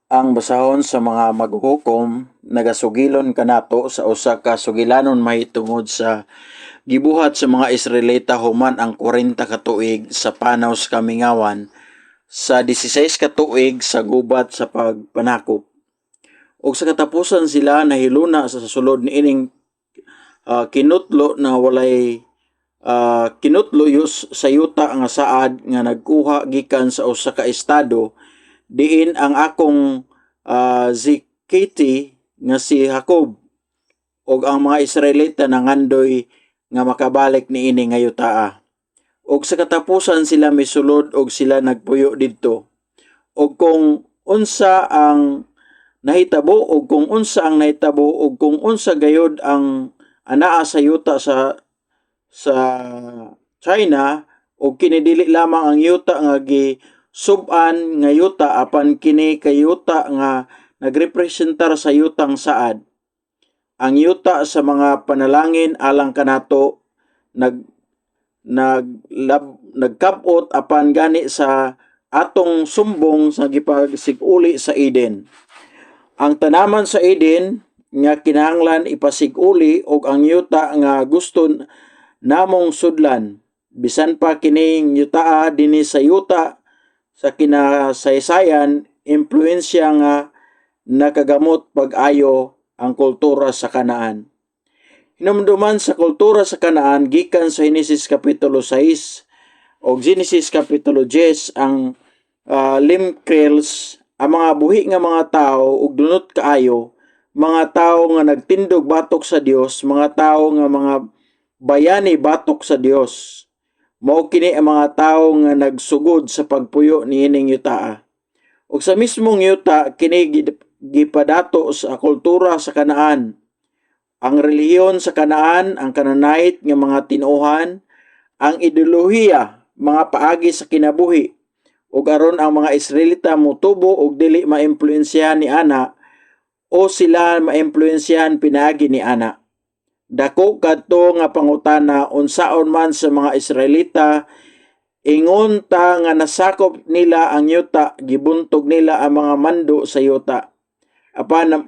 Ang basahon sa mga maghuhukom nagasugilon kanato sa usa ka sugilanon mahitungod sa gibuhat sa mga Israelita human ang 40 ka tuig sa panaw sa kamingawan sa 16 ka tuig sa gubat sa pagpanakop. Ug sa katapusan sila nahiluna sa sulod niining kinutlo na walay kinutlo sa yuta nga saad nga nagkuha gikan sa usa ka estado diin ang akong zikiti nga si Jacob ug ang mga Israelita nangandoy nga makabalik niini nga yutaa. Ug sa katapusan sila misulod ug sila nagpuyo didto. Ug kung unsa ang nahitabo ug kung unsa ang nahitabo ug kung unsa gayud ang anaa sa yuta sa China ug kini dili lamang ang yuta nga sub-an nga yuta apan kini kay yuta nga nagrepresentar sa yutang saad. Ang yuta sa mga panalangin alang kanato nagkabot apan gani sa atong sumbong sa gipagsiguli sa Eden. Ang tanaman sa Eden nga kinahanglan ipasiguli og ang yuta nga gusto namong sudlan bisan pa kining yutaa dinhi sa yuta sa kinasaysayan impluwensya nga nakagamot pag-ayo ang kultura sa Kanaan. Hinumduman sa kultura sa Kanaan gikan sa Henesis kapitulo 6 o Genesis kapitulo 10 ang limkrels ang mga buhi nga mga tao ug dunot kaayo, mga tao nga nagtindog batok sa Dios, mga tao nga mga bayani batok sa Dios. Mao kini ang mga tao nga nagsugod sa pagpuyo niining yutaa. Ug sa mismong yuta kini gipadato sa kultura sa Kanaan. Ang relihiyon sa Kanaan, ang Canaanite nga mga tinuohan, ang ideolohiya, mga paagi sa kinabuhi, ug aron ang mga Israelita motubo og dili maimpluwensyahan ni ana o sila maimpluwensyahan pinaagi ni ana. Dako kadto nga pangutana unsaon man sa mga Israelita ingon ta nga nasakop nila ang yuta, gibuntog nila ang mga mando sa yuta. Apan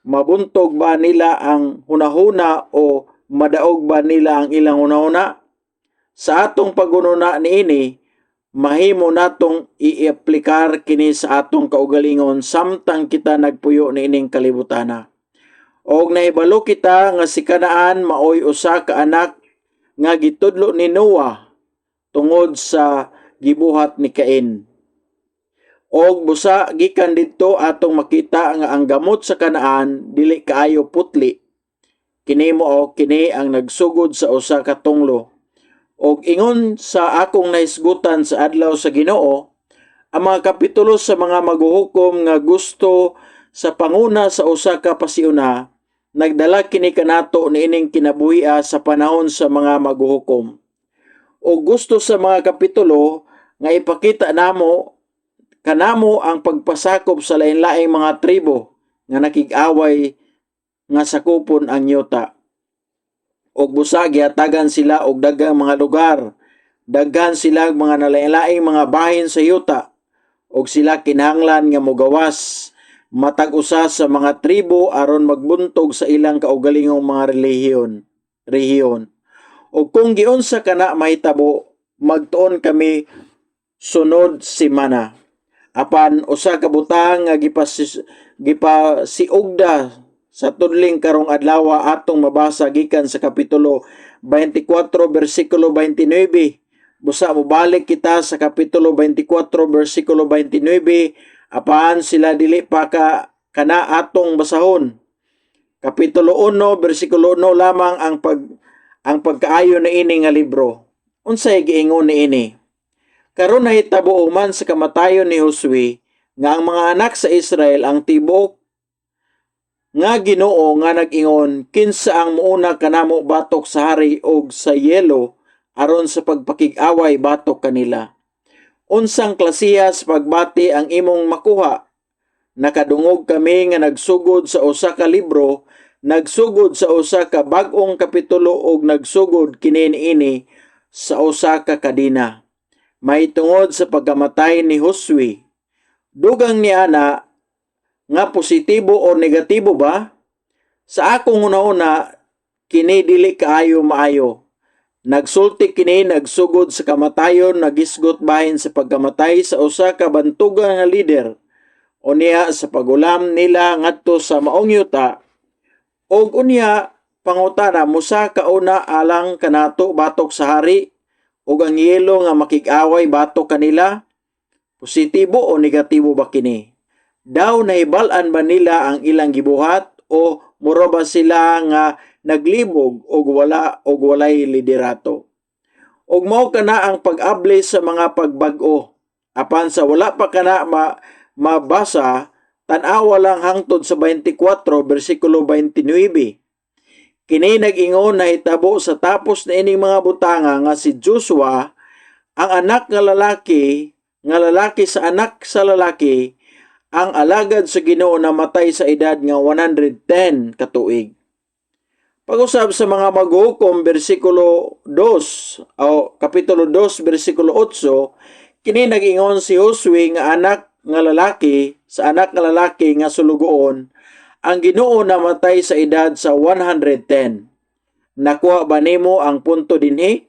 mabuntog ba nila ang hunahuna o madaog ba nila ang ilang hunahuna? Sa atong pagununa niini, mahimo natong i-aplikar kini sa atong kaugalingon samtang kita nagpuyo niining kalibutana. Og nahibalo kita nga si Kanaan maoy usa ka anak nga gitudlo ni Noah tungod sa gibuhat ni Cain. Og busa gikan didto atong makita nga ang gamot sa Kanaan dili kaayo putli. Kini kini ang nagsugod sa usa ka tunglo. Og ingon sa akong nahisgutan sa adlaw sa Ginoo, ang mga kapitulo sa mga maghuhukom nga gusto sa panguna sa usa ka pasiuna nagdala kini kanato niining kinabuhia sa panahon sa mga maghuhukom. O gusto sa mga kapitulo nga ipakita kanamo ang pagpasakop sa lain-laing mga tribo nga nakig-away nga sakupon ang yuta. Og busa gihatagan sila og daghang mga lugar, daghan sila mga nalain-laing mga bahin sa yuta, og sila kinahanglan nga mogawas matag usa sa mga tribo aron magbuntog sa ilang kaugalingong mga rehiyon. O kung giunsa kana mahitabo, magtuon kami sunod semana. Apan usa ka butang nga gipasiugda sa tudling karong adlaw atong mabasa gikan sa kapitulo 24 bersikulo 29. Busa mobalik kita sa kapitulo 24 bersikulo 29 apan sila dili pa kana atong basahon. Kapitulo 1 bersikulo 1 lamang ang pagkaayo na ini nga libro. Unsay giingon niini? Karon nahitabo man sa kamatayon ni Josue nga ang mga anak sa Israel ang tibok nga Ginoo nga nag-ingon kinsa ang muuna kanamo batok sa hari og sa yelo aron sa pagpakig-away batok kanila. Unsang klasiya sa pagbati ang imong makuha? Nakadungog kami nga nagsugod sa usa ka libro, nagsugod sa usa ka bag-ong kapitulo og nagsugod kini niini sa usa ka kadina. May tungod sa pagkamatay ni Josue. Dugang ni ana nga positibo o negatibo ba? Sa akong una-una, kini dili kaayo maayo. Nagsulti kini nagsugod sa kamatayon, nagisgot bahin sa pagkamatay sa usa ka bantugang nga leader o niya sa pagulam nila ngadto sa maong yuta. Og unya pangutana musa kauna alang kanato batok sa hari ug ang yelo nga makig-away batok kanila. Positibo o negatibo ba kini? Daw nahibal-an ba nila ang ilang gibuhat o mura ba sila nga naglibog og walay liderato? Og mao kana ang pag-abli sa mga pagbag-o. Apan sa wala pa kana mabasa, tan-awa lang hangtod sa 24 bersikulo 29. Kini nag-ingon na hitabo sa tapos na ining mga butanga nga si Joshua, ang anak nga lalaki sa anak sa lalaki, ang alagad sa Ginoo namatay sa edad nga 110 ka tuig. Pag-usab sa mga maghukom bersikulo 2 o kapitulo 2 bersikulo 8, kini nag-ingon si Josue nga anak nga lalaki sa anak nga lalaki nga sulugoon, ang Ginoo namatay sa edad sa 110. Nakuha ba nimo ang punto dinhi?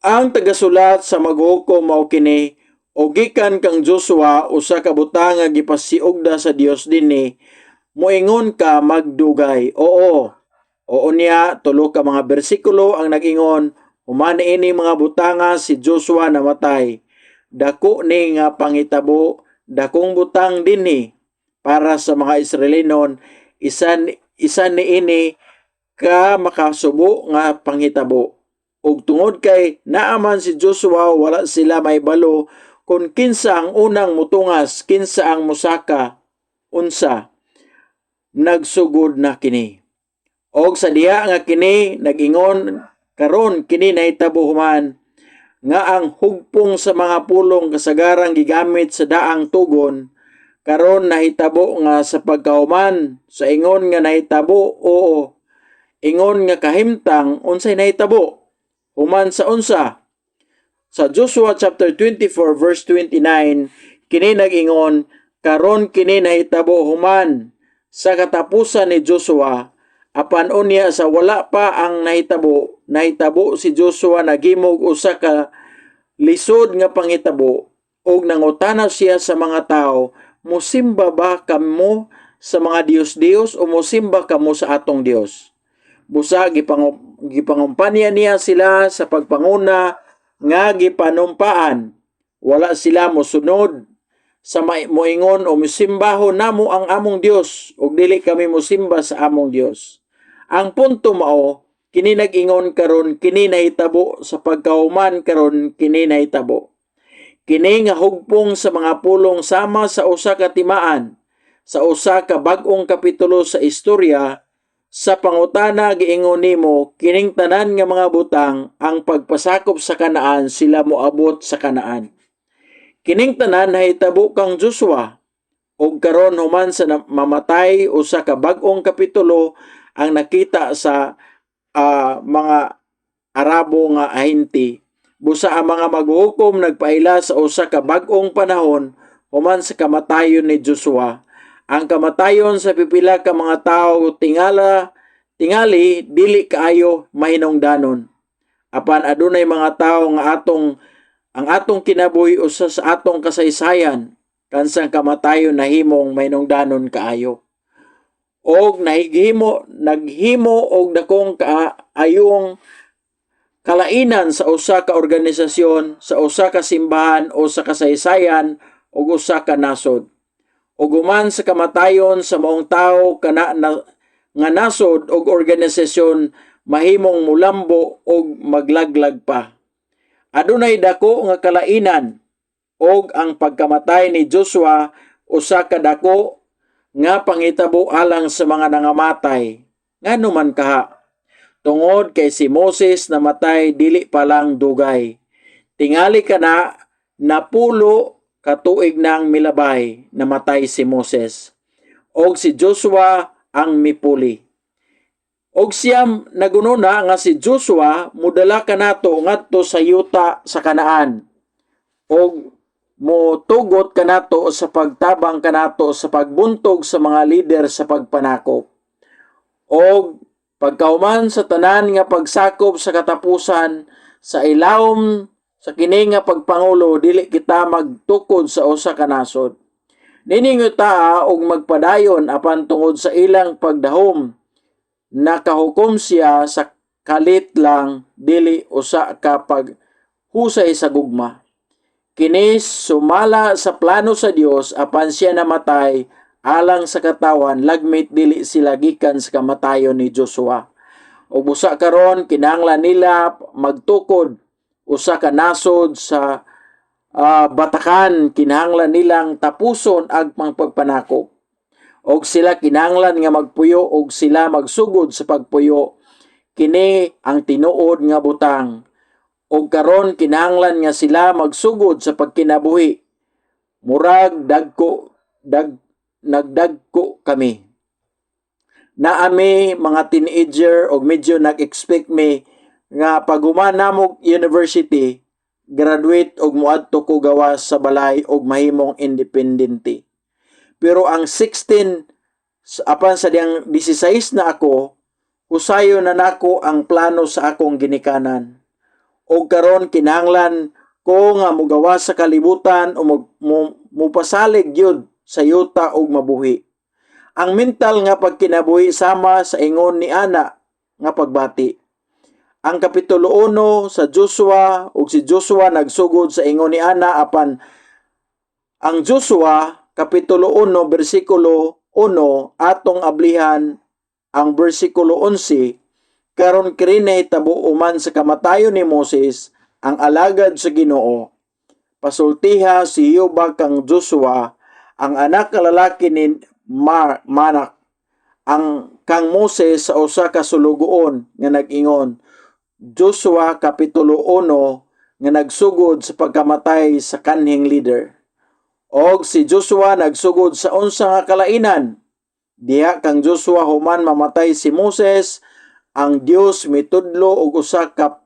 Ang tagasulat sa maghukom mao kini, o gikan kang Joshua usa ka butang nga gipasiugda sa Dios dinhi, moingon ka magdugay. Oo niya, tulo ka mga bersikulo ang nag-ingon, human ini mga butanga si Joshua namatay. Dako ni nga pangitabo, dakong butang dinhi para sa mga Israelinon, isa ni ini ka makasubo nga panghitabo. Ug tungod kay naaman si Joshua, wala sila may balo kung kinsa ang unang mutungas, kinsa ang musaka, unsa nagsugod na kini. Og sa diha nga kini nag-ingon karon kini nahitabo human nga ang hugpong sa mga pulong kasagarang gigamit sa daang tugon karon nahitabo nga sa pagkahuman sa ingon nga nahitabo, oo, ingon nga kahimtang unsay nahitabo human sa unsa. Sa Joshua chapter 24 verse 29, kini nag-ingon, karon kini nahitabo human sa katapusan ni Joshua, apan unya sa wala pa ang nahitabo si Joshua nagimog usa ka lisod nga panghitabo og nangutana siya sa mga tao, musimba ba kamo sa mga Dios-Dios o musimba kamo sa atong Dios? Busa gipangumpanya niya sila sa pagpanguna nga gipanumpaan. Wala sila mosunod sa moingon o musimbahon namo ang among Dios ug dili kami mosimba sa among Dios. Ang punto mao, kini nag-ingon karon kini nahitabo sa pagkahuman karon kini nahitabo. Kini nga hugpong sa mga pulong sama sa usa ka timaan sa usa ka bag-ong kapitulo sa istorya. Sa pangutana giingon nimo, kining tanan nga mga butang ang pagpasakop sa Kanaan sila moabot sa Kanaan. Kining tanan nahitabo kang Joshua ug karon human sa mamatay usa ka bag-ong kapitulo ang nakita sa mga Arabo nga ahente. Busa ang mga maghukom nagpaila sa usa ka bag-ong panahon human sa kamatayon ni Joshua. Ang kamatayon sa pipila ka mga tawo tingali dili kaayo mahinungdanon. Apan adunay mga tawo nga ang atong kinabuhi usa sa atong kasaysayan kansang kamatayon nahimong mahinungdanon kaayo. Og naghimo og dakong kaayong kalainan sa usa ka organisasyon, sa usa ka simbahan o sa kasaysayan o usa ka nasod. O guman sa kamatayon sa maong tao nga nasod og organisasyon mahimong mulambo og maglaglag pa. Adunay dako nga kalainan og ang pagkamatay ni Joshua usa ka dako nga panghitabo alang sa mga nangamatay. Ngano man kaha? Tungod kay si Moses namatay dili pa lang dugay. Tingali kana napulo katuig nang milabay namatay si Moses. Og si Joshua ang mipuli. Og siyam nagununa nga si Joshua mudala kanato ngadto sa yuta sa Kanaan. Og mo tugot kanato sa pagtabang kanato sa pagbuntog sa mga leader sa pagpanakop. O pagkahuman sa tanan nga pagsakop sa katapusan sa ilawom sa kini nga pagpangulo, dili kita magtukod sa usa ka nasod. Niningo ta og magpadayon apan tungod sa ilang pagdahom, nakahukom siya sa kalit lang, dili usa ka paghusay sa gugma. Kini sumala sa plano sa Dios apan siya namatay alang sa katawan, lagmit dili sila gikan sa kamatayon ni Joshua. O busa karon kinahanglan nila magtukod usa ka nasod sa batakan, kinahanglan nilang tapuson ang pagpanakop. Og sila kinahanglan nga magpuyo og sila magsugod sa pagpuyo. Kini ang tinuod nga butang. Og karon kinahanglan nga sila magsugod sa pagkinabuhi. Murag nagdagko kami. Naami mga teenager og medyo nag-expect me nga pag namo university, graduate og moadto ko gawas sa balay og mahimong independente. Pero ang 16 apan sa diyang 16 na ako, husayo na nako ang plano sa akong ginikanan. O karon kinahanglan ko nga mugawas sa kalibutan o mupasalig gyud sa yuta og mabuhi. Ang mental nga pagkinabuhi sama sa ingon ni ana nga pagbati. Ang kapitulo 1 sa Joshua ug si Joshua nagsugod sa ingon ni ana apan ang Joshua kapitulo 1 bersikulo 1 atong ablihan ang bersikulo 11. Karon kini nahitabo uman sa kamatayon ni Moses, ang alagad sa Ginoo. Pasultiha si Jehovah kang Joshua, ang anak nga lalaki ni Manak, ang kang Moses sa usa ka sulugoon nga nag-ingon. Joshua kapitulo 1 nga nagsugod sa pagkamatay sa kanhing leader. Og si Joshua nagsugod sa unsa nga kalainan. Diha kang Joshua human mamatay si Moses, ang Dios mitudlo og usa ka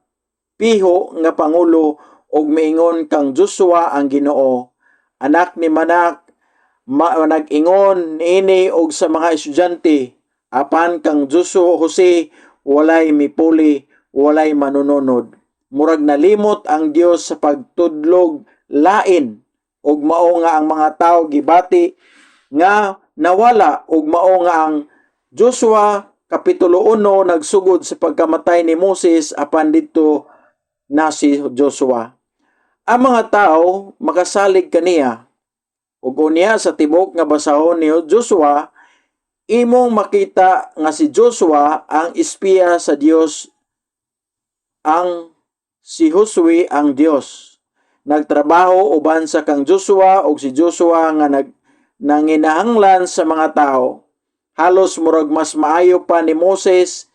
piho nga pangulo og miingon kang Joshua ang Ginoo. Anak ni Manak nag-ingon niini og sa mga estudyante, apan kang Joshua Jose walay mipuli, walay manununod. Murag nalimot ang Dios sa pagtudlog lain ug mao nga ang mga tawo gibati nga nawala ug mao nga ang Joshua kapitulo 1 nagsugod sa pagkamatay ni Moses apan dito na si Joshua. Ang mga tao makasalig kaniya ug unya sa tibok nga basahon ni Joshua imong makita nga si Joshua ang espiya sa Dios, ang si Josue ang Dios. Nagtrabaho uban sa kang Joshua ug si Joshua nga nanginahanglan sa mga tao. Halos murag mas maayo pa ni Moses.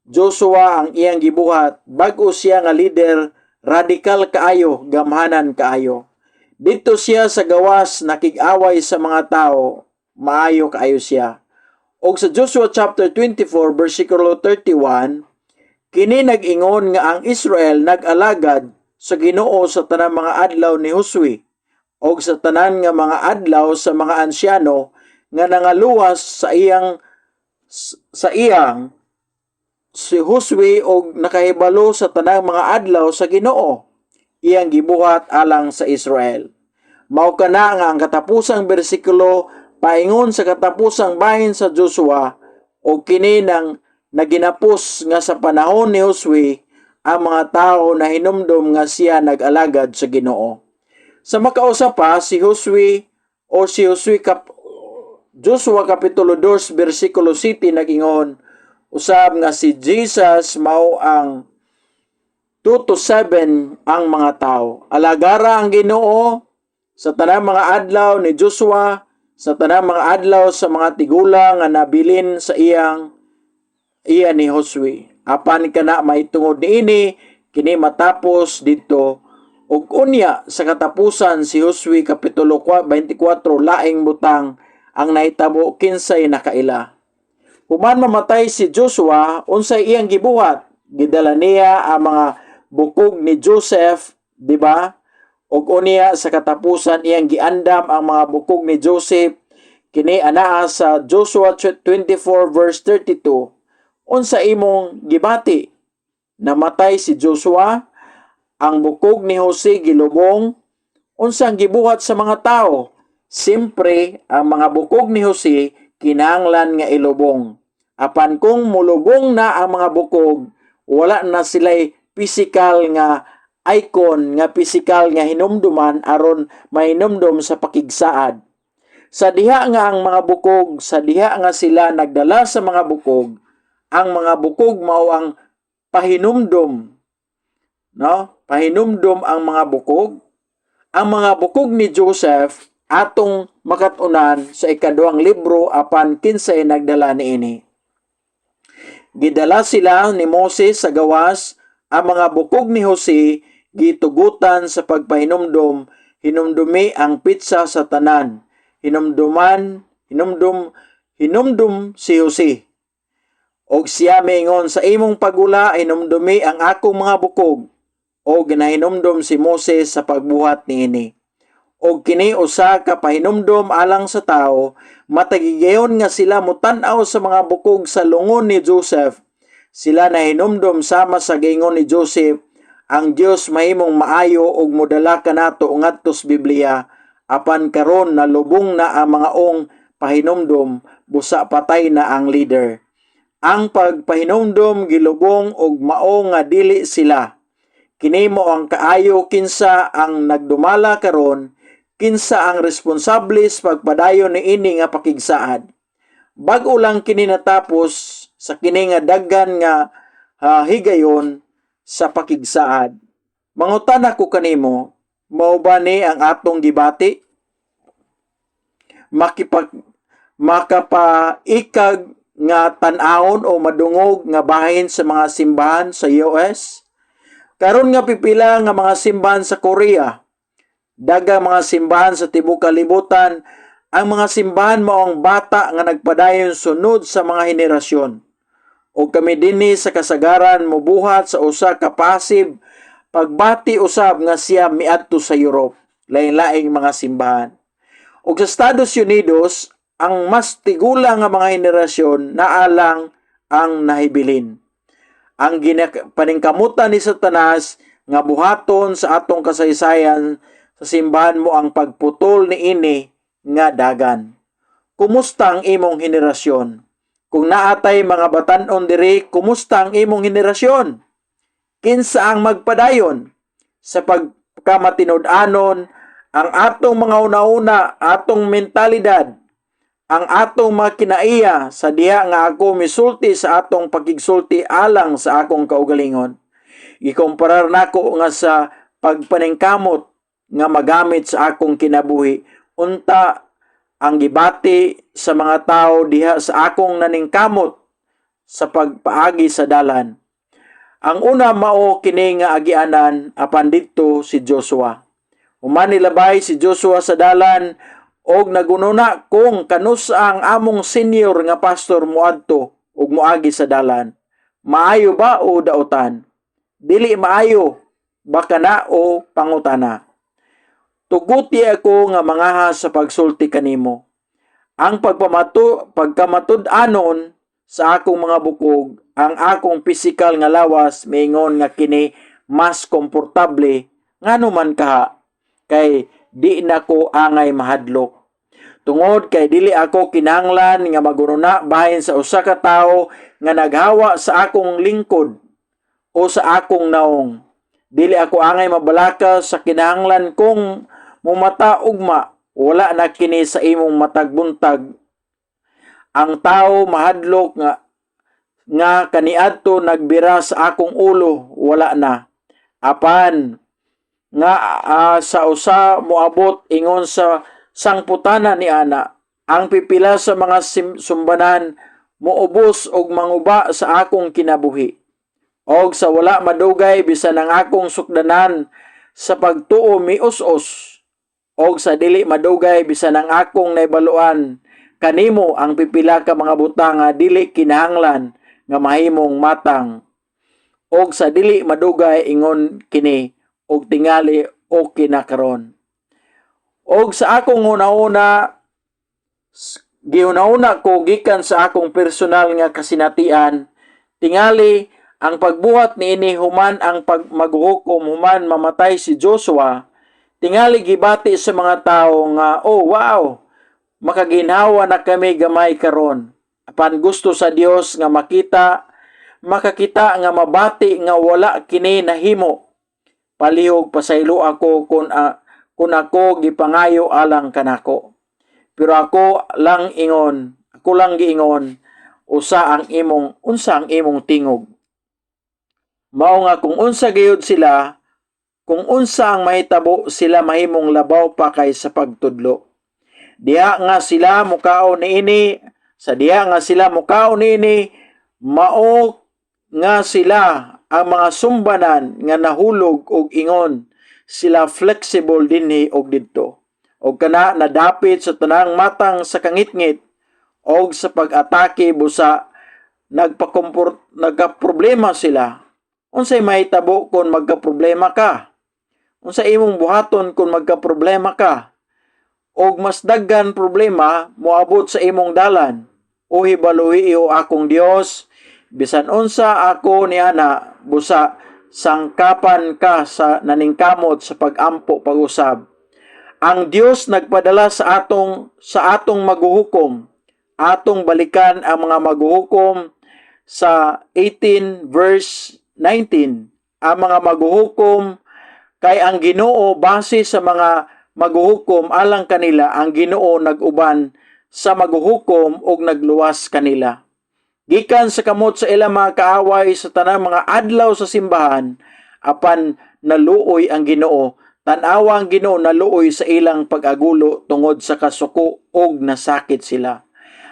Joshua ang iyang gibuhat, bag-o siya nga leader, radikal kaayo, gamhanan kaayo. Dito siya sa gawas nakig-away sa mga tao, maayo kaayo siya. Og sa Joshua chapter 24 versikulo 31, kini nag-ingon nga ang Israel nag-alagad sa Ginoo sa tanang mga adlaw ni Josue og sa tanan nga mga adlaw sa mga ansyano nga nangaluwas sa iyang si Josue og nakahibalo sa tanang mga adlaw sa Ginoo iyang gibuhat alang sa Israel. Mao kana nga ang katapusang bersikulo paingon sa katapusang bahin sa Joshua og kini nang naginapos nga sa panahon ni Josue ang mga tao na hinumdum nga siya nag-alagad sa Ginoo. Sa makausa pa si Josue Joshua kapitulo 2 bersikulo 7 nag-ingon usab nga si Jesus mao ang 2 to 7 ang mga tao. Alagara ang Ginoo sa tanang mga adlaw ni Joshua, sa tanang mga adlaw sa mga tigula nga nabilin sa iya ni Josue. Apan kana mahitungod niini kini matapos dito ug unya sa katapusan si Josue kapitulo 24 laing butang ang nahitabo kinsay nakaila. Human mamatay si Joshua, unsay iyang gibuhat? Gidala niya ang mga bukog ni Joseph, di ba? ug unya sa katapusan iyang giandam ang mga bukog ni Joseph. Kini anaa sa Joshua 24 verse 32. Unsa imong gibati? Namatay si Joshua, ang bukog ni Jose gilubong. Unsang gibuhat sa mga tao? Siyempre, ang mga bukog ni Jose kinahanglan nga ilubong. Apan kung mulubong na ang mga bukog, wala na sila'y physical nga icon, nga physical nga hinumduman aron mahinumdum sa pakigsaad. Sa diha nga ang mga bukog, sa diha nga sila nagdala sa mga bukog, ang mga bukog mao ang pahinumdum. No? Pahinumdum ang mga bukog. Ang mga bukog ni Joseph atong makatunan sa ikaduhang libro apan kinsay nagdala niini. Gidala sila ni Moses sa gawas, ang mga bukog ni Jose gitugutan sa pagpahinumdum, hinumdumi ang pitsa sa tanan. Hinumdum si Jose. Og siya mingon, sa imong pagula hinumdumi ang akong mga bukog. O ginahinumdum si Moses sa pagbuhat niini. O kini usa ka pahinumdum alang sa tao, matagigayon nga sila mutan-aw sa mga bukog sa lungon ni Joseph. Sila na hinumdum sama sa gingon ni Joseph, ang Dios mahimong maayo og modala kanato ngadto sa Biblia, apan karon nalubong na ang mga ong pahinumdum, busa patay na ang leader. Ang pagpahinumdum gilubong og mao nga dili sila. Kini mo ang kaayo kinsa ang nagdumala karon, kinsa ang responsable sa pagpadayon ni ini nga pakigsaad. Bag-o lang kini natapos sa kini nga daghan nga higayon sa pakigsaad. Mangutan ako kanimo, mao ba ni ang atong gibati? Makapaikag nga tan-awon o madungog nga bahin sa mga simbahan sa US? Karon nga pipila nga mga simbahan sa Korea, daghang mga simbahan sa tibuok kalibutan, ang mga simbahan mao ang bata nga nagpadayon sunod sa mga henerasyon. O kami dinhi sa kasagaran mobuhat sa usa ka passive pagbati usab nga siya miadto sa Europe, lain-laing mga simbahan. O sa Estados Unidos, ang mas tigula nga mga henerasyon naalang ang nahibilin. Ang paningkamutan ni Satanas nga buhaton sa atong kasaysayan sa simbahan mo ang pagputol ni ini nga dagan. Kumusta ang imong henerasyon? Kung naatay mga batan-on diri, kumusta ang imong henerasyon? Kinsa ang magpadayon sa pagkamatinud-anon ang atong mga una-una, atong mentalidad, ang atong mga kinaiya sa diha nga ako misulti sa atong pagigsulti alang sa akong kaugalingon. Ikumparar nako nga sa pagpaningkamot nga magamit sa akong kinabuhi. Unta ang gibati sa mga tao diha sa akong naningkamot sa pagpaagi sa dalan. Ang una mao kini nga agianan apan didto si Joshua. Human nilabay si Joshua sa dalan og nagununa kung kanusa ang among senior nga pastor muadto ug moagi sa dalan. Maayo ba o daotan? Dili maayo, baka na o pangutana. Tuguti ako nga mangaha sa pagsulti kanimo. Ang pagkamatud-anon sa akong mga bukog, ang akong pisikal nga lawas mingon nga kini mas komportable nganuman kaha kay di na ko angay mahadlok. Tungod kay dili ako kinahanglan nga magununa bahin sa usa ka tawo nga naghawa sa akong lingkod o sa akong naong. Dili ako angay mabalaka sa kinahanglan kong mumata ugma, wala na kini sa imong matagbuntag. Ang tawo mahadlok nga kaniadto nagbira sa akong ulo, wala na. Apan nga sa usa moabot ingon sa sangputana ni ana, ang pipila sa mga sumbanan moubos og manguba sa akong kinabuhi. Og sa wala madugay bisan ang akong sukdanan sa pagtuo mius-us. Og sa dili madugay bisan ang akong naibaluan, kanimo ang pipila ka mga butang nga dili kinahanglan nga mahimong matang. Og sa dili madugay ingon kini og tingali o kinakaron. Og sa akong giuna-una ko gikan sa akong personal nga kasinatian, tingali ang pagbuhat niini human ang maghuhukom human mamatay si Joshua, tingali gibati sa mga tao nga, oh wow, makaginhawa na kami gamay karon. Apan gusto sa Dios nga makakita nga mabati nga wala kini nahimo. Palihog pasaylo ako kung ako gipangayo alang kanako. Pero ako lang giingon, unsa ang imong tingog. Mao nga kung unsa gayud sila, kung unsa ang mahitabo, sila mahimong labaw pa kay sa pagtudlo. Diha nga sila mukaon niini, mao nga sila ang mga sumbanan nga nahulog og ingon, sila flexible dinhi og didto. Og kana nadapit sa tanang matang sa kangitngit og sa pag-atake busa nagka-problema sila. Unsay mahitabo kung magka-problema ka? Unsay imong buhaton kung magka-problema ka? Og mas daghan problema moabot sa imong dalan. O hibaluhi o akong Dios, bisan unsa ako niana busa sangkapan ka sa naningkamot sa pag-ampo pag-usab. Ang Dios nagpadala sa atong maghuhukom. Atong balikan ang mga maghuhukom sa 18 verse 19. Ang mga maghuhukom kay ang Ginoo base sa mga maghuhukom alang kanila, ang Ginoo nag-uban sa maghuhukom og nagluwas kanila. Gikan sa kamot sa ilang mga kaaway sa tanang mga adlaw sa simbahan, apan naluoy ang Ginoo. Tan-awa ang Ginoo naluoy sa ilang pag-agulo tungod sa kasuko og nasakit sila.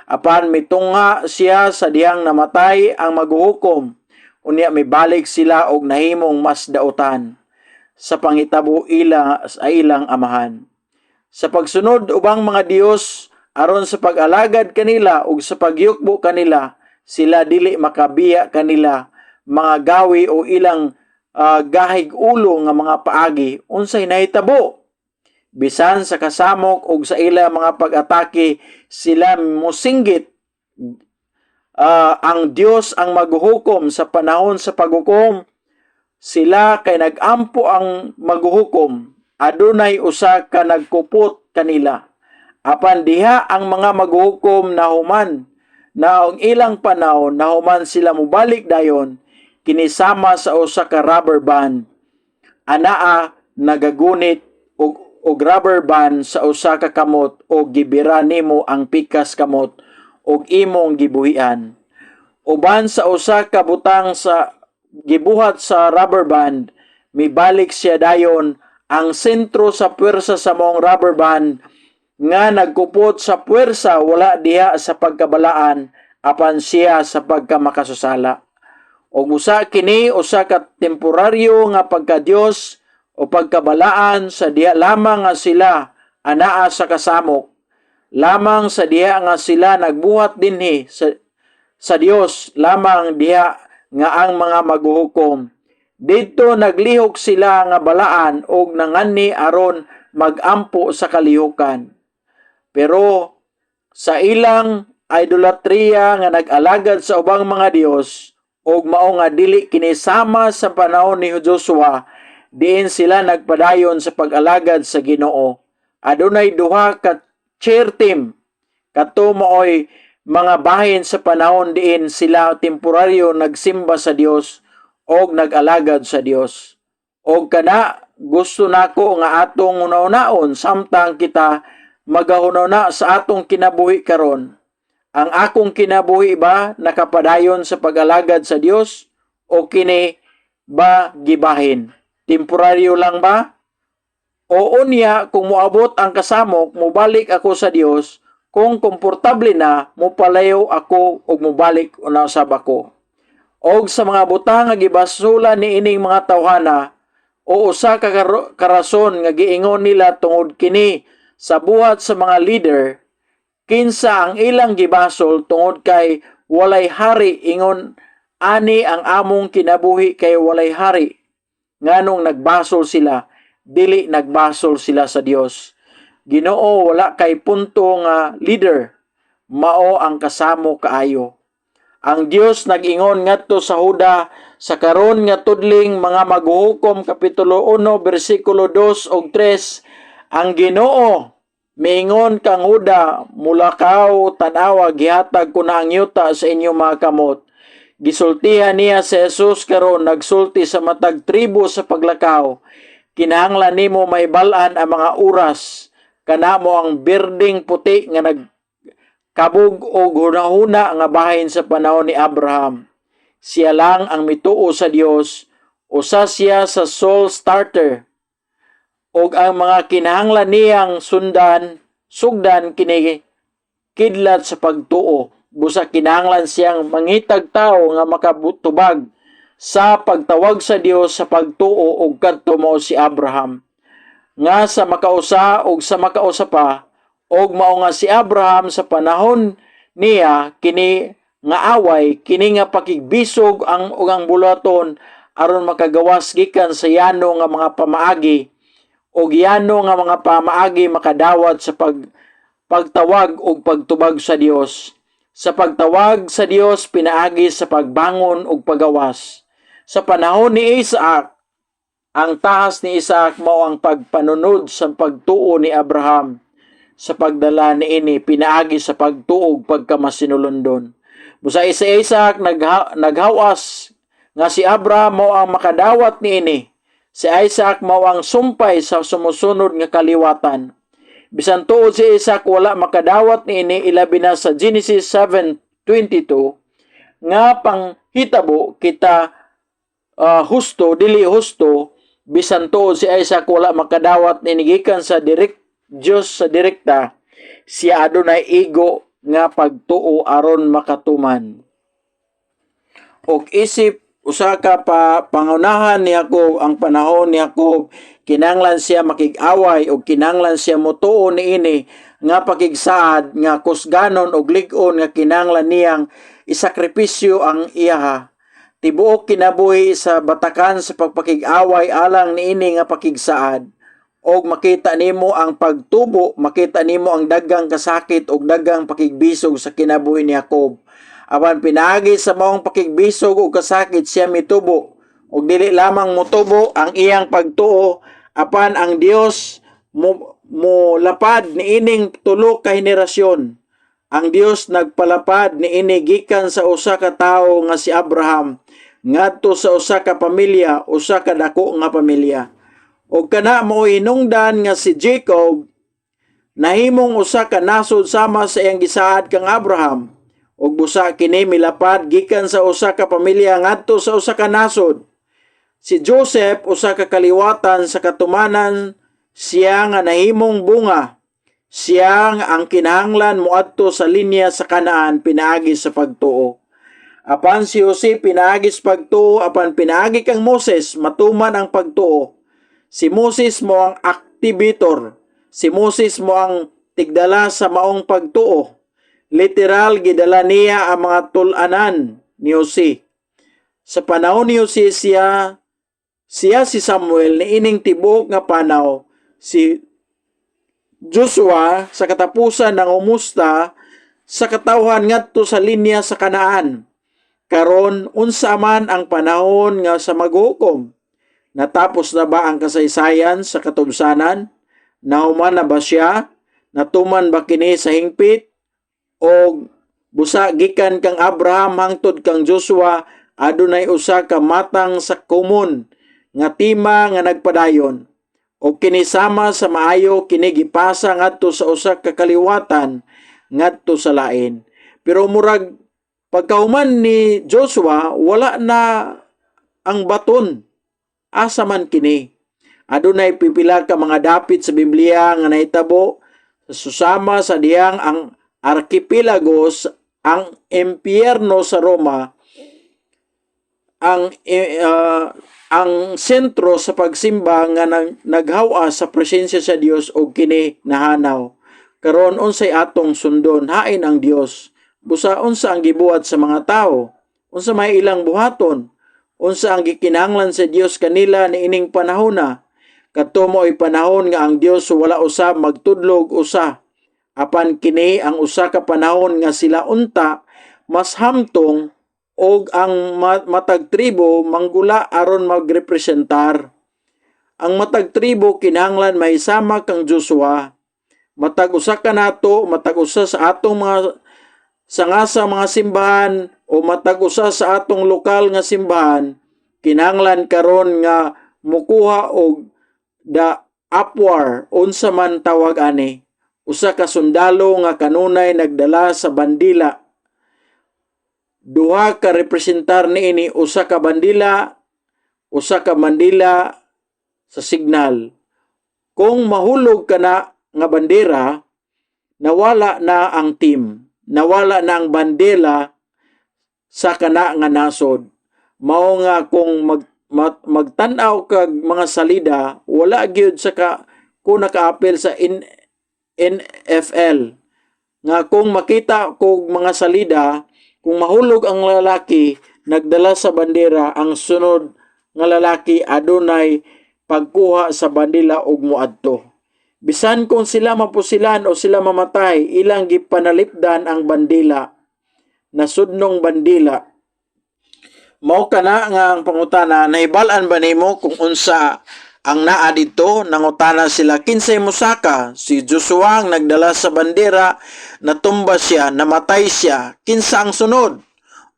Apan mitunga siya sa dihang namatay ang maghuhukom, unya mibalik sila og nahimong mas dautan sa pangitabo sa ilang amahan. Sa pagsunod ubang mga Dios aron sa pag-alagad kanila ug sa pagyukbo kanila, sila dili makabiya kanila mga gawi o ilang gahig ulo nga mga paagi. Unsay nahitabo? Bisan sa kasamok ug sa ilang mga pag-atake, sila mosinggit. Ang Dios ang maghuhukom sa panahon sa paghukom. Sila kay nag-ampo ang maghuhukom. Adunay usa ka nagkupot kanila. Apan diha ang mga maghuhukom nahuman na ang ilang panahon nahuman sila mubalik dayon kinisama sa usa ka rubber band. Anaa nagagunit og rubber band sa usa ka kamot o gibira nimo ang pikas kamot og imong gibuhian. Uban sa usa ka butang sa gibuhat sa rubber band, mibalik siya dayon ang sentro sa puwersa sa mong rubber band nga nagkupot sa puwersa wala diha sa pagkabalaan apan siya sa pagkamakasusala. O usa kini usa ka temporaryo nga pagka-Dios o pagkabalaan sa diha lamang nga sila anaa sa kasamok, lamang sa diha nga sila nagbuhat dinhi sa Dios, lamang diha nga ang mga maghuhukom. Dito naglihok sila nga balaan og nangani aron magampo sa kalihukan. Pero sa ilang idolatriya nga nag-alagad sa ubang mga Dios og mao nga dili kinisama sa panahon ni Joshua, diin sila nagpadayon sa pag-alagad sa Ginoo. Adunay duha ka chair team kato maoy mga bahin sa panahon diin sila temporaryo nagsimba sa Dios og nag-alagad sa Dios. Og kana gusto nako nga atong unaon samtang kita magahunaw sa atong kinabuhi karon. Ang akong kinabuhi ba nakapadayon sa pag-alagad sa Dios o kini ba gibahin? Temporaryo lang ba? O unya kung moabot ang kasamok, mubalik ako sa Dios, kung komportable na, mupalayo ako o mubalik unasab ako. Og sa mga butang nga gibasula ni ining mga tawhana, o usa ka karason nga giingon nila tungod kini sa buhat sa mga leader, kinsa ang ilang gibasol tungod kay walay hari, ingon ani ang among kinabuhi kay walay hari. Nganong nagbasol sila, dili nagbasol sila sa Dios. Ginoo, wala kay punto nga leader, mao ang kasamo kaayo. Ang Dios nag-ingon ngadto sa Huda sa karon nga tudling mga maghuhukom kapitulo 1 bersikulo 2 ug 3, ang Ginoo miingon kang Huda, mulakaw tanawa gihatag ko na ang yuta sa inyong mga kamot. Gisultihan niya si Jesus karon nagsulti sa matag tribo sa paglakaw. Kinahanglan nimo mahibalan ang mga oras kanamo ang birding puti nga nagkabug og hunahuna nga bahin sa panahon ni Abraham. Siya lang ang mituo sa Dios, usa siya sa soul starter. Og ang mga kinahanglan niyang sugdan kini kidlat sa pagtuo. Busa kinahanglan siyang mangitag tao nga makatubag sa pagtawag sa Dios sa pagtuo og kadto mao si Abraham. Nga sa makausa og sa makausa pa, og mao nga si Abraham sa panahon niya kini nga away, kini nga pakigbisog ang bulaton aron makagawas gikan sa yano nga mga pamaagi og yano nga mga pamaagi makadawat sa pagtawag og pagtubag sa Dios. Sa pagtawag sa Dios pinaagi sa pagbangon og pagawas. Sa panahon ni Isaac, ang tahas ni Isaac mao ang pagpanunod sa pagtuo ni Abraham. Sa pagdala niini pinaagi sa pagtuo og pagkamasinulundon. Busa si Isaac naghawas nga si Abraham mao ang makadawat niini. Si Isaac mao ang sumpay sa sumusunod nga kaliwatan. Bisan tuod si Isaac wala makadawat niini, ilabi na sa Genesis 7:22 nga panghitabo kita husto dili husto, bisan tuod si Isaac wala makadawat niini gikan sa Diyos sa direkta, siya adunay igo nga pagtuo aron makatuman. Og isip usa ka pangunahan ni Jacob, ang panahon ni Jacob, kinanglan siya makig-away o kinanglan siya motuo niini nga pakigsaad nga kusganon og lig-on nga kinanglan niyang isakripisyo ang iyaha. Tibuok kinabuhi sa batakan sa pagpakig-away alang niini nga pakigsaad. Og makita nimo ang pagtubo, makita nimo ang daghang kasakit og daghang pakigbisog sa kinabuhi ni Jacob. Apan pinaagi sa maong pakigbisog o kasakit siya mitubo. O dili lamang mutubo ang iyang pagtuo, apan ang Dios mo lapad ni ining tulo ka henerasyon. Ang Dios nagpalapad ni ini gikan sa usa ka tawo nga si Abraham ngadto sa usa ka pamilya, usa ka dako nga pamilya. O kana mo hinungdan nga si Jacob nahimong usa ka nasod sama sa iyang gisaad kang Abraham. Og busa kini milapad gikan sa usa ka pamilya ngadto sa usa ka nasod. Si Joseph usa ka kaliwatan sa katumanan, siya nga nahimong bunga. Siya nga ang kinahanglan moadto sa linya sa Kanaan pinaagi sa pagtuo. Apan si Jose pinaagi sa pagtuo, apan pinaagi kang Moses matuman ang pagtuo. Si Moses mo ang activator. Si Moses mo ang tigdala sa maong pagtuo. Literal, gidala niya ang mga tulanan ni Jose. Sa panahon ni Jose, siya si Samuel ni ining tibok nga panaw. Si Joshua sa katapusan ng umusta sa katawhan ngadto sa linya sa Kanaan. Karon unsa man ang panahon nga sa maghukom? Natapos na ba ang kasaysayan sa katubsanan? Nahuman na ba siya? Natuman ba kini sa hingpit? O busa gikan kang Abraham hangtod kang Joshua adunay usa ka matang sa kumon nga tima nga nagpadayon o kinisama sa maayo kini gipasa ngadto sa usa ka kaliwatan ngadto sa lain. Pero murag pagkahuman ni Joshua wala na ang baton, asa man kini. Adunay pipila ka mga dapit sa Biblia nga nahitabo susama sa diyang ang Archipelagos, ang impyerno sa Roma, ang sentro sa pagsimba nga naghawa sa presensya sa Dios og kini nahanaw. Karon unsay atong sundon? Hain ang Dios. Busa unsa ang gibuhat sa mga tawo? Unsa may ilang buhaton? Unsa ang gikinahanglan sa Dios kanila niining panahona? Kadto mo'y panahon nga ang Dios wala usab magtudlog usa, apan kini ang usa ka panahon nga sila unta mas hamtong og ang matag tribo manggula aron magrepresentar. Ang matag tribo kinahanglan mahisama kang Joshua. Matag usa ka nato, matag usa sa atong mga sangasa mga simbahan o matag usa sa atong lokal nga simbahan, kinahanglan karon nga mukuha og the upwar, unsa man tawag ani, usa ka sundalo nga kanunay nagdala sa bandila. Duha ka representar niini, usa ka bandila sa signal. Kung mahulog ka na nga bandera, nawala na ang team, nawala na ang bandera sa kana nga nasod. Mao nga kung magtan-aw kag mga salida, wala gyud sa kung naka-apel sa NFL nga kung makita kog mga salida, kung mahulog ang lalaki nagdala sa bandera, ang sunod nga lalaki adunay pagkuha sa bandila og muadto. Bisan kung sila mapusilan o sila mamatay, ilang gipanalipdan ang bandila, nasudnong bandila. Mao kana nga ang pangutana, nahibal-an ba nimo kung unsa ang naa dito? Nangutana sila, kinsay mosaka? Si Joshua ang nagdala sa bandera, natumba siya, namatay siya. Kinsa ang sunod?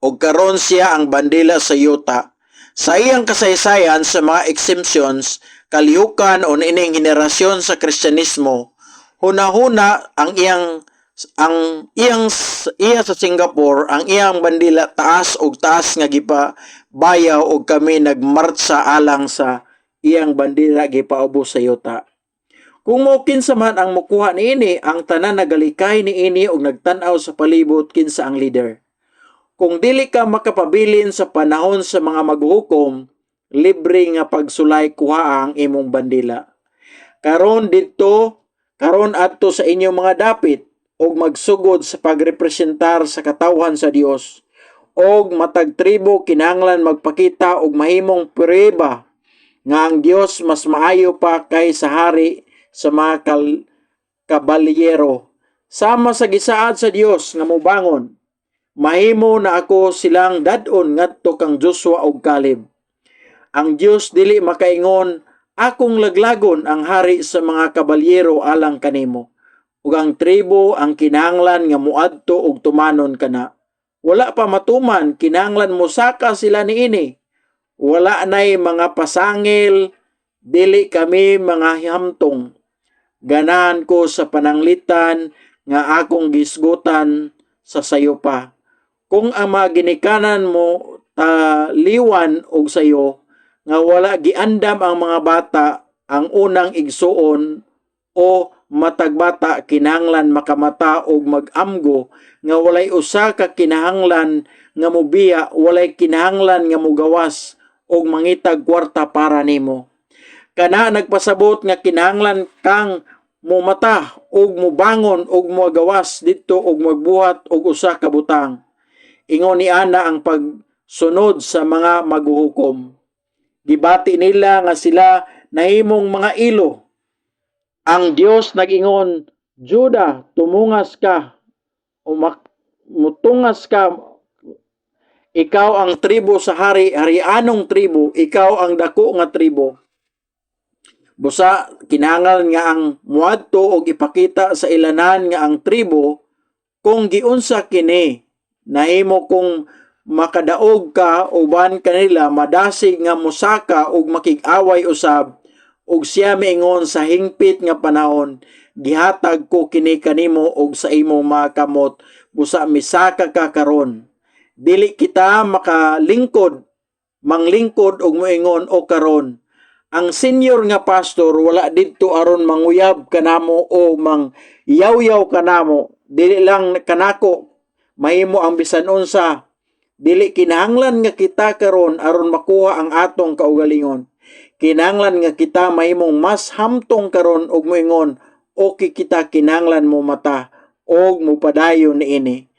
O karon siya ang bandila sa yuta. Sa iyang kasaysayan sa mga exemptions, kalihukan o ining henerasyon sa Kristyanismo, huna-huna iya sa Singapore, ang iyang bandila taas og taas nga gipabayaw og kami nagmartsa alang sa iyang bandila gipaubos sa yuta. Kung mo kinsa man ang mukuha niini, ang tanan nagalikay niini og nagtan-aw sa palibot kinsa ang leader. Kung dili ka makapabilin sa panahon sa mga maghukom, libre nga pagsulay kuha ang imong bandila. Karon adto sa inyong mga dapit og magsugod sa pagrepresentar sa katawhan sa Dios. Og matag tribo kinahanglan magpakita og mahimong pruweba nga ang Dios mas maayo pa kaysa hari sa mga kabalyero. Sama sa gisaad sa Dios nga mobangon, mahimo na ako silang dad-on ngadto kang Joshua ug Caleb. Ang Dios dili makaingon, akong laglagon ang hari sa mga kabalyero alang kanimo. Ug ang tribo ang kinahanglan nga muadto og tumanon kana. Wala pa matuman, kinahanglan mosaka sila niini. Wala nay mga pasangil, dili kami mga hamtong. Ganahan ko sa pananglitan nga akong gisgutan sa sayo pa. Kung ang mga ginikanan mo taliwan og sayo, nga wala giandam ang mga bata, ang unang igsuon o matagbata kinahanglan makamata og magamgo, nga walay usa ka kinahanglan nga mobiya, walay kinahanglan nga mogawas og mangitag kwarta para nimo. Kana nagpasabot nga kinahanglan kang mumata og mobangon og mogawas didto og magbuhat og usa ka butang. Ingon ni ana ang pagsunod sa mga maghuhukom. Gibati nila nga sila nahimong mga ilo. Ang Dios nag-ingon, Juda, tumungas ka, mutungas ka, ikaw ang tribo sa harianong tribo, ikaw ang dako nga tribo. Busa, kinahanglan nga ang muadto og ipakita sa ilanan nga ang tribo, kung giunsa kini, nahimo kung makadaog ka uban kanila, madasig nga musaka og makig-away usab, ug siya miingon sa hingpit nga panahon, gihatag ko kini kanimo og sa imong mga kamot, busa misaka ka karon. Dili kita manglingkod og moingon o karon. Ang senior nga pastor wala didto aron manguyab kanamo o mangyaw-yaw kanamo. Dili lang kanako mahimo ang bisan unsa. Dili kinahanglan nga kita karon aron makuha ang atong kaugalingon. Kinahanglan nga kita mahimong mas hamtong karon og moingon, okay kita kinahanglan mo mata og mupadayon niini.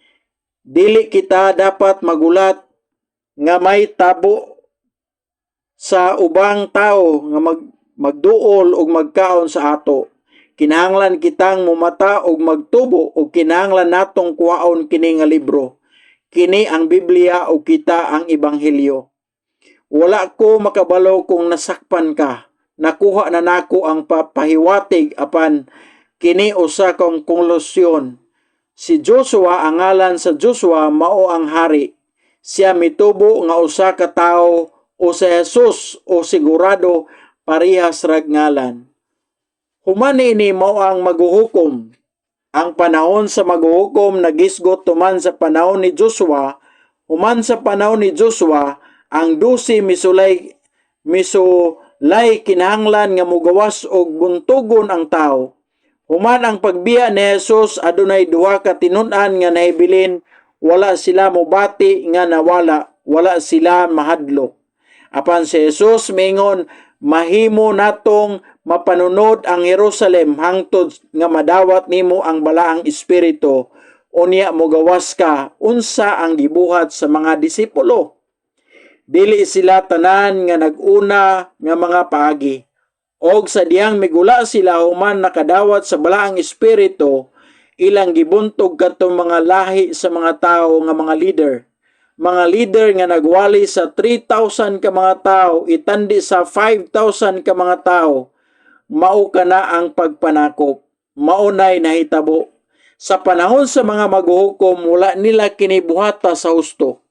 Dili kita dapat magulat nga may tabo sa ubang tao nga magduol og magkaon sa ato. Kinahanglan kitang mumata og magtubo og kinahanglan natong kuhaon kini nga libro. Kini ang Biblia o kita ang Ebanghelyo. Wala ko makabalo kung nasakpan ka. Nakuha na nako ang pahiwatig apan kini usa kong konklusyon. Si Joshua, ang ngalan sa Joshua mao ang hari. Siya mitubo nga usa ka tawo o si Jesus o sigurado parehas rag ngalan. Human ini mao ang maghuhukom. Ang panahon sa maghuhukom nagisgot tuman sa panahon ni Joshua. Human sa panahon ni Joshua, ang 12 misulay kinahanglan nga mugawas og buntugon ang tao. Human ang pagbiya ni Jesus adunay duha ka tinun-an nga nahibilin, wala sila mobati nga nawala, wala sila mahadlok. Apan si Jesus mingon, mahimo natong mapanunod ang Jerusalem hangtod nga madawat nimo ang balaang espiritu, unya mogawas ka unsa ang gibuhat sa mga disipulo. Dili sila tanan nga naguna nga mga paagi. Og sa diyang migula sila human nakadawat sa balaang espiritu, ilang gibuntog katong mga lahi sa mga tao nga mga leader. Mga leader nga nagwali sa 3,000 ka mga tao, itandi sa 5,000 ka mga tao. Mao kana ang pagpanakop. Maunay nahitabo. Sa panahon sa mga maghuhukom, wala nila kinibuhata sa husto.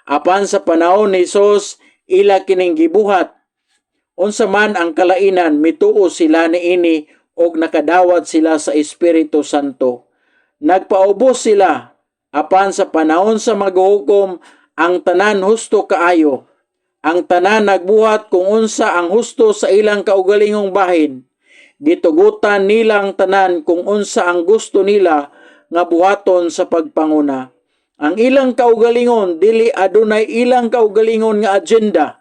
Apan sa panahon ni Jesus, ila kining gibuhat. Unsa man ang kalainan, mituo sila niini og nakadawat sila sa Espiritu Santo. Nagpaubos sila. Apan sa panahon sa maghuhukom, ang tanan husto kaayo. Ang tanan nagbuhat kung unsa ang husto sa ilang kaugalingong bahin. Gitugutan nilang tanan kung unsa ang gusto nila nga buhaton sa pagpanguna. Ang ilang kaugalingon dili adunay ilang kaugalingon nga agenda.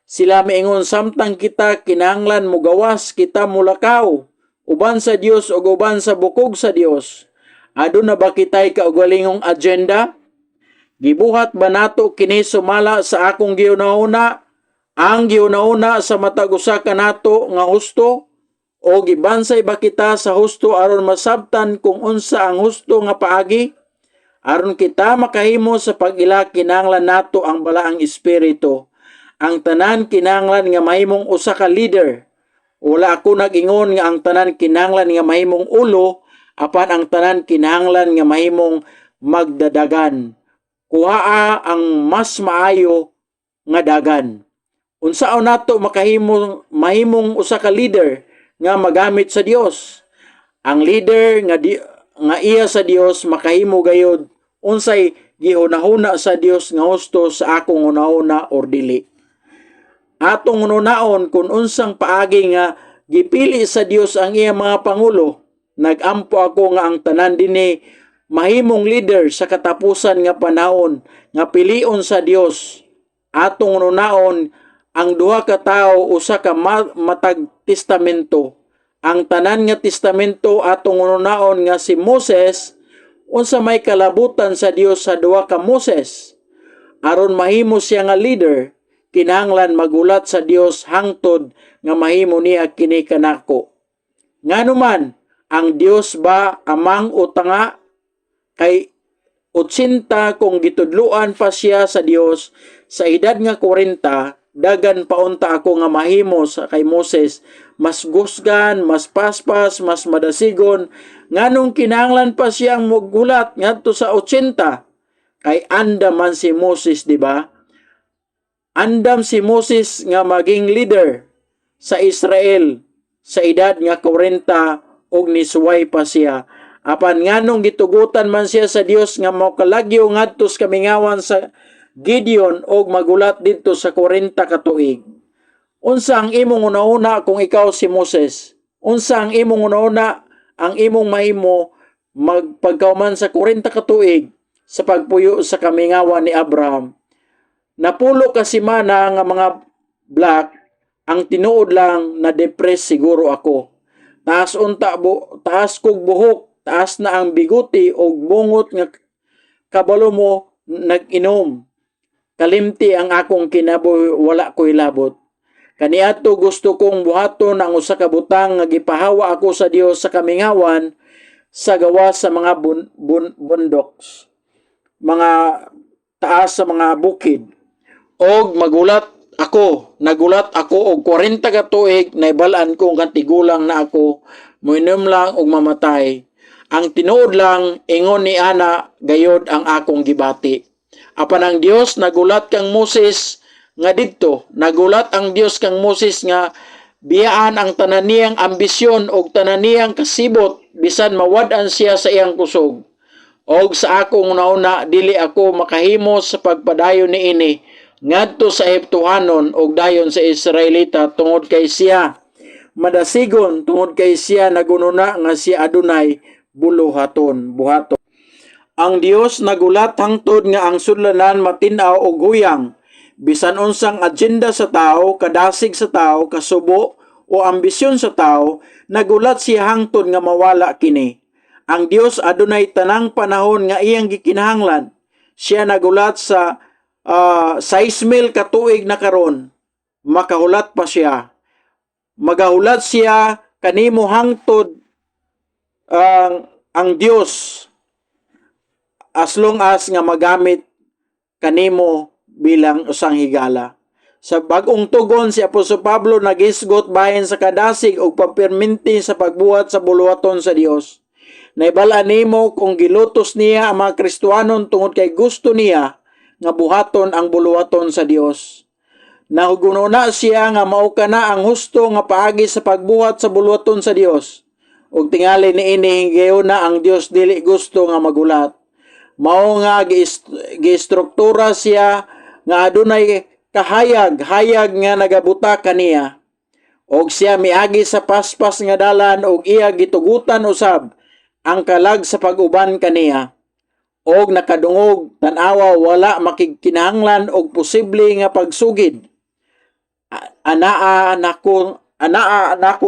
Sila miingon samtang kita kinahanglan mugawas kita mulakaw uban sa Dios ug uban sa bukog sa Dios. Aduna ba kitay kaugalingong agenda? Gibuhat ba nato kini sumala sa akong giunahuna? Ang giunahuna sa matag usa ka nato nga husto? O gibansay ba kita sa husto aron masabtan kung unsa ang husto nga paagi? Aron kita makahimo sa pag-ila kinahanglan nato ang balaang espiritu. Ang tanan kinahanglan nga mahimong usa ka leader. Wala ako nag-ingon nga ang tanan kinahanglan nga mahimong ulo, apan ang tanan kinahanglan nga mahimong magdadagan. Kuhaa ang mas maayo nga dagan. Unsaon nato mahimong usa ka leader nga magamit sa Dios? Ang leader nga iya sa Dios makahimo gayud unsay gihunahuna sa Dios nga husto sa akong hunahuna or dili. Atong hunaon kung unsang paagi nga gipili sa Dios ang iya mga pangulo. Nagampo ako nga ang tanan dinhi mahimong leader sa katapusan nga panahon nga pilion sa Dios. Atong hunaon ang duha ka tawo usa ka matag testamento. Ang tanan nga testamento atong hunaon nga si Moses unsa may kalabutan sa Dios sa duha ka Moses. Aron mahimo siya nga leader, kinahanglan magulat sa Dios hangtod nga mahimo niya kini kanako. Nganuman ang Dios ba amang utanga? Kay 80 kung gitudluan pa siya sa Dios sa edad nga 40, dagan paunta ako nga mahimo sa kay Moses, mas gusgan, mas paspas, mas madasigon, nganong kinahanglan pa siyang mugulat ngadto sa 80. Kay andam man si Moses, di ba? Andam si Moses nga maging leader sa Israel sa edad nga 40 og nisuway pa siya. Apan nganong gitugutan man siya sa Dios nga mokalagyo ngadto sa kamingawan sa Gideon og magulat didto sa 40 ka tuig. Unsa ang imong una-una kung ikaw si Moses? Unsa ang imong una-una ang imong mahimo magpagkauman sa 40 ka tuig sa pagpuyo sa kamingawan ni Abraham? Napulo ka semana nga mga black, ang tinuod lang na depress siguro ako. Taas kog buhok, taas na ang biguti og bungot nga kabalo mo nag-inom. Kalimti ang akong kinabuhi, wala ko'y labot. Kaniadto gusto kong buhaton ang usa ka butang nga gipahawa ako sa Dios sa kamingawan sa gawas sa mga bundoks, mga taas sa mga bukid. Og nagulat ako og 40 ka tuig naibalaan ko nga tigulang na ako, moinom lang og mamatay. Ang tinuod lang ingon ni ana gayod ang akong gibati. Apan ang Dios nagulat kang Moses nga didto, nagulat ang Dios kang Moses nga biyaan ang tanan niyang ambisyon og tanan niyang kasibot bisan mawad-an siya sa iyang kusog. Og sa akong nauna dili ako makahimo sa pagpadayon niini ngadto sa Ehiptohanon og dayon sa Israelita tungod kay siya madasigon, tungod kay siya nagununa nga si Adonai buhaton. Ang Dios nagulat hangtod nga ang sudlanan matin-aw og huyang. Bisan unsang agenda sa tao, kadasig sa tao, kasubo o ambisyon sa tao, nagulat siya hangtod nga mawala kini. Ang Dios adunay tanang panahon nga iyang gikinahanglan. Siya nagulat sa 6,000 ka tuig na karon. Makahulat pa siya. Magahulat siya kanimo hangtod ang Dios as long as nga magamit kanimo bilang usang higala. Sa bagong tugon si Apostol Pablo nagisgot bahin sa kadasig og pagperminti sa pagbuhat sa buluhaton sa Dios. Naibala nimo kung gilutos niya ang mga Kristiyanon tungod kay gusto niya nga buhaton ang buluhaton sa Dios. Nahugununa siya nga mao kana ang husto nga paagi sa pagbuhat sa buluhaton sa Dios. Ug tingali niini gayon na ang Dios dili gusto nga magulat. Mao nga gistruktura siya nga adunay hayag nga nagabuta kaniya. Og siya miagi sa paspas nga dalan og iya gitugutan usab ang kalag sa pag-uban kaniya. Og nakadungog tan-awa wala makigkinahanglan og posible nga pagsugid. Anaa nako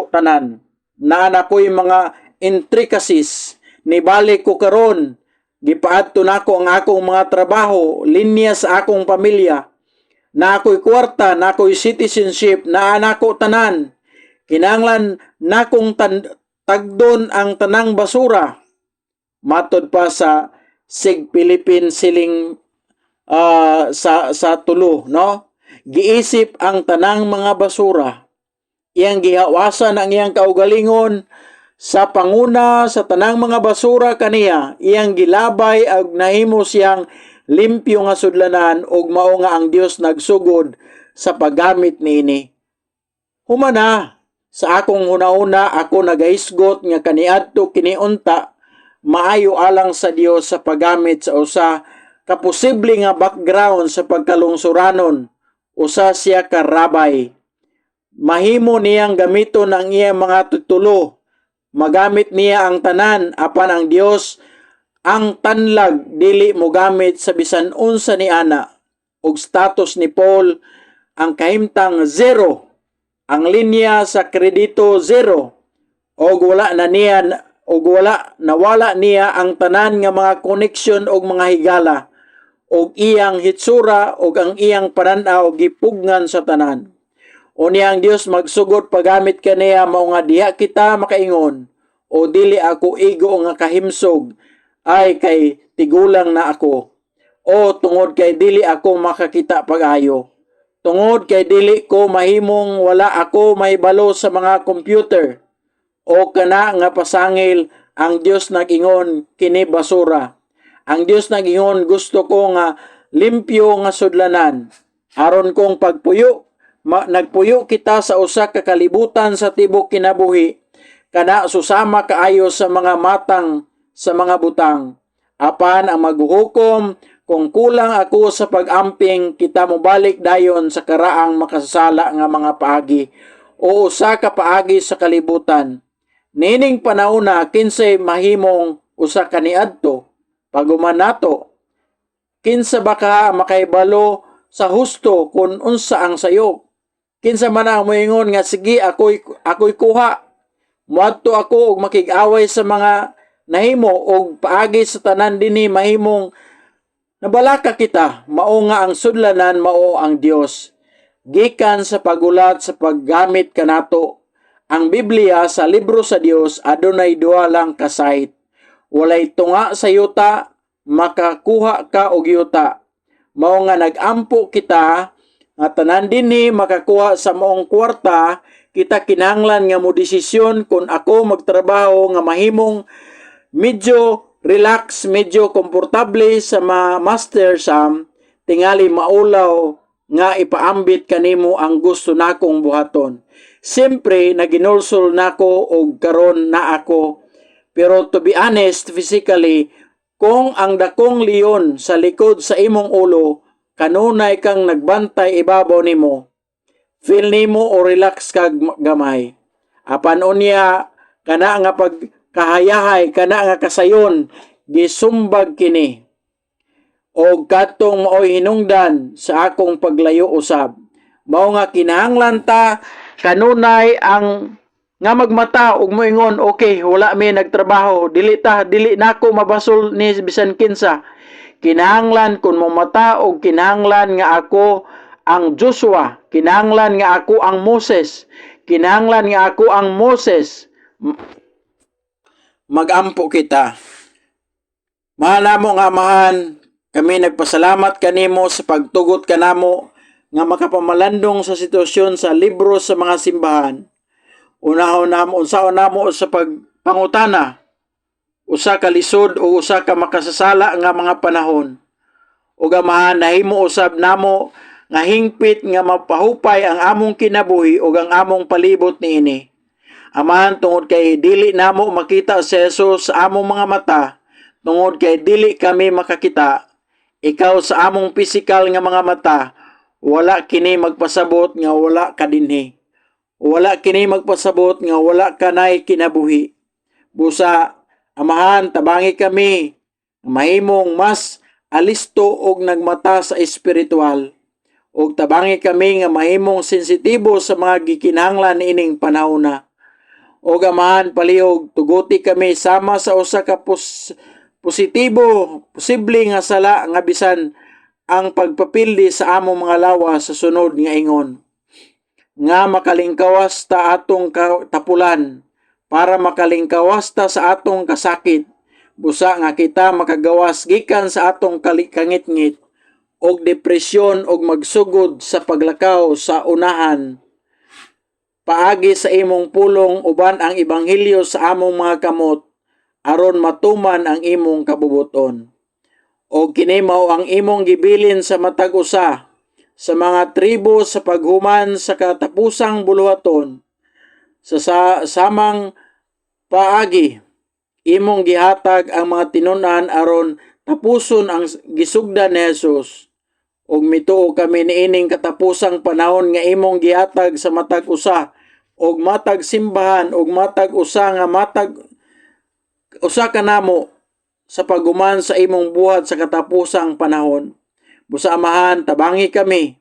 tanan. Naa nakoy mga intricacies ni balik ko karon. Gipaadto nako ang akong mga trabaho, linya sa akong pamilya. Na ako'y kwarta, na ako'y citizenship, na nako tanan. Kinahanglan nakong tagdon ang tanang basura. Matod pa sa Sig Philippine siling sa tulo, no? Giisip ang tanang mga basura. Iyang gihawasan ang iyang kaugalingon sa panguna sa tanang mga basura kaniya. Iyang gilabay ag nahimo siyang limpyo nga sudlanan og mao nga ang Dios nagsugod sa paggamit niini. Humana sa akong una-una ako nagahisgot nga kaniadto kiniunta maayo alang sa Dios sa paggamit sa usa ka posible nga background sa pagkalungsuranon. Usa siya ka rabay. Mahimo niyang gamiton ang iyang mga titulo. Magamit niya ang tanan apan ang Dios ang tanlag dili mo gamit sa bisan unsa ni ana. Og status ni Paul ang kahimtang 0. Ang linya sa kredito 0. Og nawala niya ang tanan nga mga koneksyon og mga higala og iyang hitsura og ang iyang pananaw gipugngan sa tanan. Unya ang Dios magsugod paggamit kaniya mao nga diha kita makaingon o dili ako igo nga kahimsog ay kay tigulang na ako o tungod kay dili ako makakita pag-ayo. Tungod kay dili ko mahimong wala ako mahibalo sa mga computer o kana nga pasangil ang Dios nag-ingon kini basura. Ang Dios nag-ingon gusto ko nga limpyo nga sudlanan. Aron kong pagpuyo, nagpuyo kita sa usa ka kalibutan sa tibok kinabuhi. Kana susama kaayo sa mga matang sa mga butang. Apan ang maghuhukom kung kulang ako sa pag-amping kita mo balik dayon sa karaang makasala nga mga paagi o usa ka paagi sa kalibutan. Nining panahona kinsay mahimong usa kaniadto paguman nato. Kinsa baka makaibalo sa husto kung unsa ang sayop. Kinsa man ang moingon nga sige ako'y kuha. Muadto ako og makig-away sa mga nahimo og paagi sa tanan dinhi mahimong nabalaka kita. Mao nga ang sudlanan mao ang Dios. gikan sa pagulat sa paggamit kanato. Ang Biblia sa libro sa Dios adunay duha lang ka side. Walay tunga sa yuta, makakuha ka og yuta. Mao nga nagampo kita nga tanan dinhi makakuha sa maong kwarta, kita kinahanglan nga mo desisyon kung ako magtrabaho nga mahimong medyo relax, medyo komportable sa master sam, tingali maulaw nga ipaambit kanimo ang gusto nakong buhaton. Siyempre, naginulsol nako og karon na ako. Pero to be honest, physically, kung ang dakong leon sa likod sa imong ulo, kanunay kang nagbantay ibabaw nimo, feel nimo o relax kag gamay. Apan unya, kana nga pagkahayahay, kana nga kasayon, gisumbag kini. O katong maoy hinungdan sa akong paglayo usab. Mao nga kinahanglan ta kanunay ang nga magmata ug moingon, okay, wala mi nagtrabaho, dili nako mabasol ni bisan kinsa. Kinahanglan kun mo mata og kinahanglan nga ako ang Joshua, kinahanglan nga ako ang Moses, kinahanglan nga ako ang Moses. Magampo kita. Mahal namo nga amahan, kami nagpasalamat kanimo sa pagtugot kanamo nga makapamalandong sa sitwasyon sa libro sa mga simbahan. Unsaon namo sa pagpangutana, usa ka lisod o usa ka makasasala nga mga panahon. Ug amahan, nahimo usab namo nga hingpit nga mapahupay ang among kinabuhi ug ang among palibot niini. Amahan, tungod kay dili namo makita si Jesus sa among mga mata, tungod kay dili kami makakita, ikaw sa among pisikal nga mga mata, wala kini magpasabot nga wala ka dinhi. Wala kini magpasabot nga wala ka nay kinabuhi. Busa, amahan, tabangi kami, mahimong mas alisto og nagmata sa espiritual. Og tabangi kami nga mahimong sensitibo sa mga gikinahanglan ining panahona. Og amahan, palihog, tuguti kami sama sa usa ka posible nga sala nga bisan ang pagpapildi sa among mga lawas sa sunod nga ingon. Nga makalingkawas ta atong tapulan, para makalingkawas ta sa atong kasakit, busa nga kita makagawas gikan sa atong kangit-ngit, og depresyon og magsugod sa paglakaw sa unahan. Paagi sa imong pulong uban ang ebanghelyo sa among mga kamot, aron matuman ang imong kabubuton. O kini mao ang imong gibilin sa matag usa sa mga tribo sa paghuman sa katapusang buluhaton. Sa samang paagi, imong gihatag ang mga tinun-an aron tapuson ang gisugdan ni Jesus. Og mituo kami niining katapusang panahon nga imong gihatag sa matag usa, og matag simbahan, og matag usa nga matag usa kanamo sa paghuman sa imong buhat sa katapusang panahon. Busa amahan, tabangi kami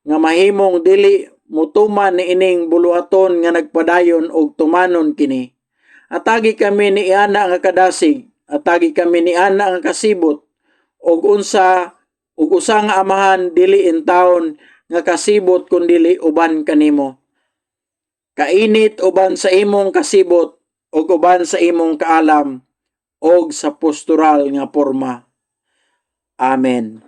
nga mahimong dili mutuman ni ining buluhaton nga nagpadayon og tumanon kini. Atagi kami ni ana nga kadasig, atagi kami ni ana nga kasibot, og usa nga amahan dili intawon nga kasibot kun dili uban kanimo. Kainit uban sa imong kasibot og uban sa imong kaalam og sa postural nga porma. Amen.